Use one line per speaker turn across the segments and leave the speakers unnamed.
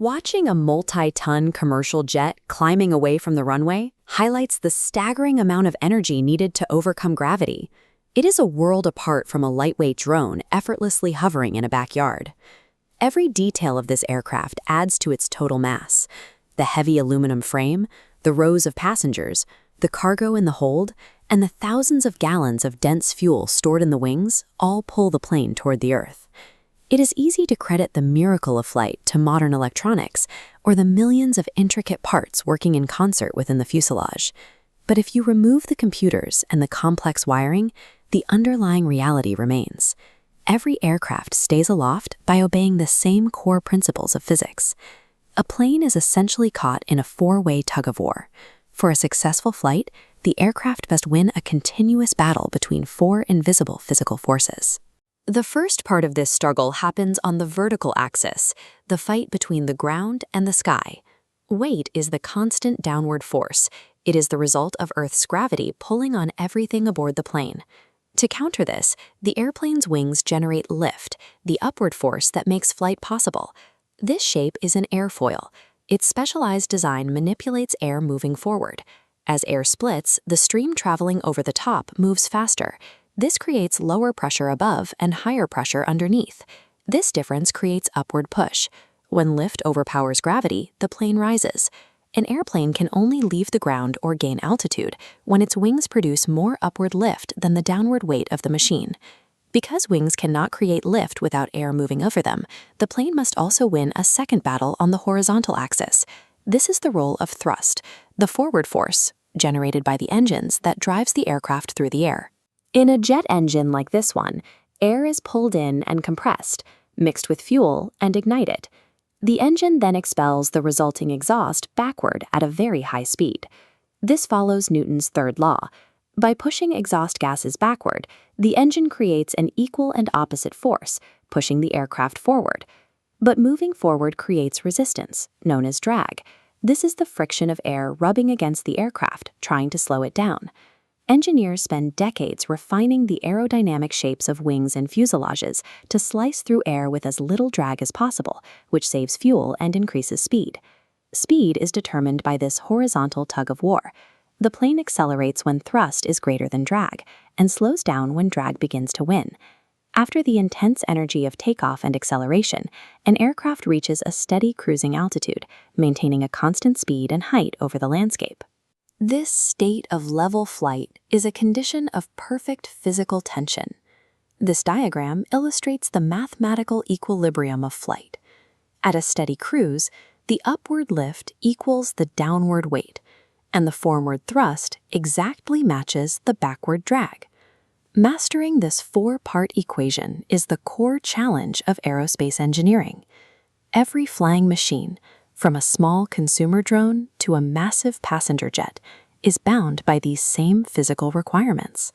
Watching a multi-ton commercial jet climbing away from the runway highlights the staggering amount of energy needed to overcome gravity. It is a world apart from a lightweight drone effortlessly hovering in a backyard. Every detail of this aircraft adds to its total mass. The heavy aluminum frame, the rows of passengers, the cargo in the hold, and the thousands of gallons of dense fuel stored in the wings all pull the plane toward the Earth. It is easy to credit the miracle of flight to modern electronics or the millions of intricate parts working in concert within the fuselage. But if you remove the computers and the complex wiring, the underlying reality remains. Every aircraft stays aloft by obeying the same core principles of physics. A plane is essentially caught in a four-way tug-of-war. For a successful flight, the aircraft must win a continuous battle between four invisible physical forces. The first part of this struggle happens on the vertical axis, the fight between the ground and the sky. Weight is the constant downward force. It is the result of Earth's gravity pulling on everything aboard the plane. To counter this, the airplane's wings generate lift, the upward force that makes flight possible. This shape is an airfoil. Its specialized design manipulates air moving forward. As air splits, the stream traveling over the top moves faster. This creates lower pressure above and higher pressure underneath. This difference creates upward push. When lift overpowers gravity, the plane rises. An airplane can only leave the ground or gain altitude when its wings produce more upward lift than the downward weight of the machine. Because wings cannot create lift without air moving over them, the plane must also win a second battle on the horizontal axis. This is the role of thrust, the forward force, generated by the engines that drives the aircraft through the air. In a jet engine like this one, air is pulled in and compressed, mixed with fuel, and ignited. The engine then expels the resulting exhaust backward at a very high speed. This follows Newton's third law. By pushing exhaust gases backward, the engine creates an equal and opposite force, pushing the aircraft forward. But moving forward creates resistance, known as drag. This is the friction of air rubbing against the aircraft, trying to slow it down. Engineers spend decades refining the aerodynamic shapes of wings and fuselages to slice through air with as little drag as possible, which saves fuel and increases speed. Speed is determined by this horizontal tug-of-war. The plane accelerates when thrust is greater than drag, and slows down when drag begins to win. After the intense energy of takeoff and acceleration, an aircraft reaches a steady cruising altitude, maintaining a constant speed and height over the landscape. This state of level flight is a condition of perfect physical tension. This diagram illustrates the mathematical equilibrium of flight. At a steady cruise, the upward lift equals the downward weight, and the forward thrust exactly matches the backward drag. Mastering this four-part equation is the core challenge of aerospace engineering. Every flying machine, from a small consumer drone to a massive passenger jet, is bound by these same physical requirements.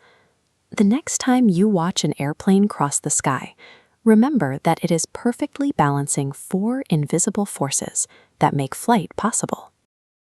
The next time you watch an airplane cross the sky, remember that it is perfectly balancing four invisible forces that make flight possible.